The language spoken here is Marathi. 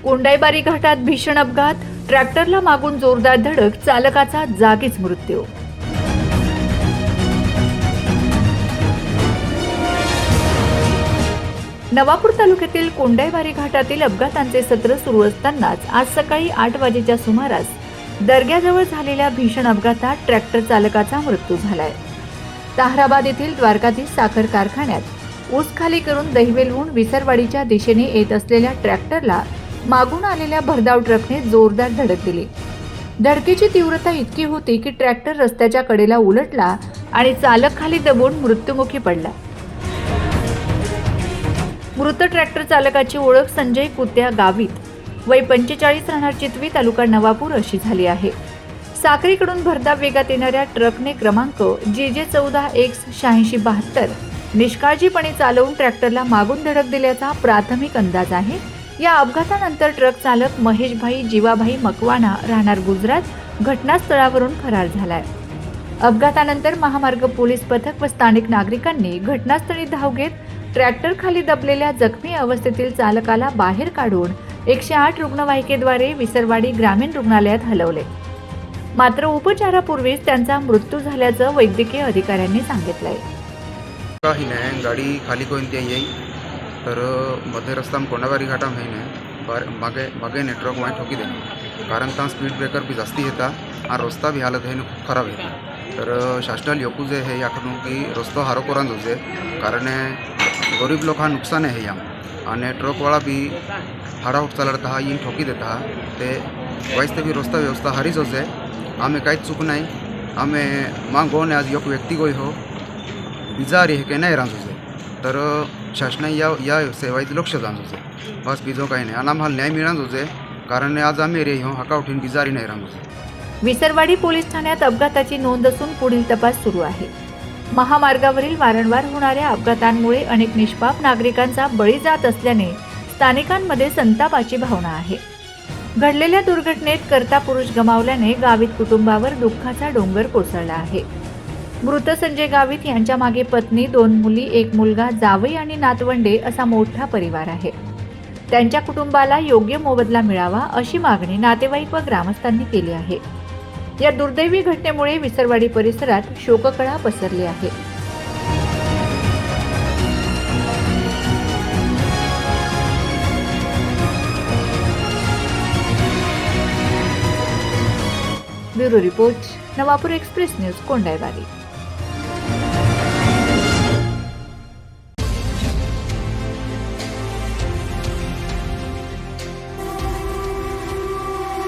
कोंडाईबारी घाटात भीषण अपघात, ट्रॅक्टरला मागून जोरदार धडक, चालकाचा जागीच मृत्यू. नवापूर तालुक्यातील कोंडाईबारी घाटातील अपघातांचे सत्र सुरू असतानाच आज सकाळी 8 वाजेच्या सुमारास दर्ग्याजवळ झालेल्या भीषण अपघातात ट्रॅक्टर चालकाचा मृत्यू झालाय. ताहराबाद येथील द्वारकाधीश साखर कारखान्यात ऊस खाली करून दहिवेलहून विसरवाडीच्या दिशेने येत असलेल्या ट्रॅक्टरला मागून आलेल्या भरधाव ट्रकने जोरदार धडक दिली. धडकेची तीव्रता इतकी होती की ट्रॅक्टर रस्त्याच्या कडेला उलटला आणि चालक खाली दबून मृत्युमुखी पडला. मृत ट्रॅक्टर चालकाची ओळख संजय कुत्या गावित, वय 45, राहणार चितवी, तालुका नवापूर अशी झाली आहे. साक्रीकडून भरधाव वेगात येणाऱ्या ट्रकने क्रमांक GJ14X8672 निष्काळजीपणे चालवून ट्रॅक्टरला मागून धडक दिल्याचा प्राथमिक अंदाज आहे. या अपघातानंतर ट्रक चालक महेशभाई जीवाभाई मकवाना, राहणार गुजरात, घटनास्थळावरून फरार झालाय. अपघातानंतर महामार्ग पोलीस पथक व स्थानिक नागरिकांनी घटनास्थळी धाव घेत ट्रॅक्टर खाली दबलेल्या जखमी अवस्थेतील चालकाला बाहेर काढून 108 रुग्णवाहिकेद्वारे विसरवाडी ग्रामीण रुग्णालयात हलवले. मात्र उपचारापूर्वीच त्यांचा मृत्यू झाल्याचं वैद्यकीय अधिकाऱ्यांनी सांगितलंय. काही नाही, गाडी खाली कोणती येई तर मध्य रस्ता कोंडाबारी घाटा मागे मागे नेटवर्क वहाँ ठोकी दे, कारण ता स्पीड ब्रेकर भी जास्ती येता और रस्ता भी हालत है खूप खराब येता. तर शासनाला योकूज है याकडून की रस्तो हारो कोरान जोजे, कारण गरीब लोक नुकसान है या आणि ट्रकवाला भी हाड़ा उठ चलता इन ठोकी देता ते वाईस भी रस्ता व्यवस्था हारी जोजे. आम्ही काहीच चूक नाही, आम्ही मागोने आज एक व्यक्ती गोई हो बिजारी हे नाही रांजोजे, तर शासनाने या सेवायचं लक्ष जाणजोजे. बस बिजो काही नाही आणि आम्हाला न्याय मिळांजोजे, कारण आज आम्ही रे हो हाका उठून बिजारी नाही रांजोजे. विसरवाडी पोलीस ठाण्यात अपघाताची नोंद असून पुढील तपास सुरू आहे. महामार्गावरील वारंवार होणाऱ्या अपघातांमुळे अनेक निष्पाप नागरिकांचा बळी जात असल्याने स्थानिकांमध्ये संतापाची भावना आहे. घडलेल्या दुर्घटनेत कर्ता पुरुष गमावल्याने गावित कुटुंबावर दुःखाचा डोंगर कोसळला आहे. मृत संजय गावित यांच्या मागे पत्नी, 2 मुली, 1 मुलगा, जावई आणि नातवंडे असा मोठा परिवार आहे. त्यांच्या कुटुंबाला योग्य मोबदला मिळावा अशी मागणी नातेवाईक व ग्रामस्थांनी केली आहे. या दुर्दैवी घटनेमुळे विसरवाडी परिसरात शोककळा पसरली आहे. Bureau report, Navapur express news, Kondaibari.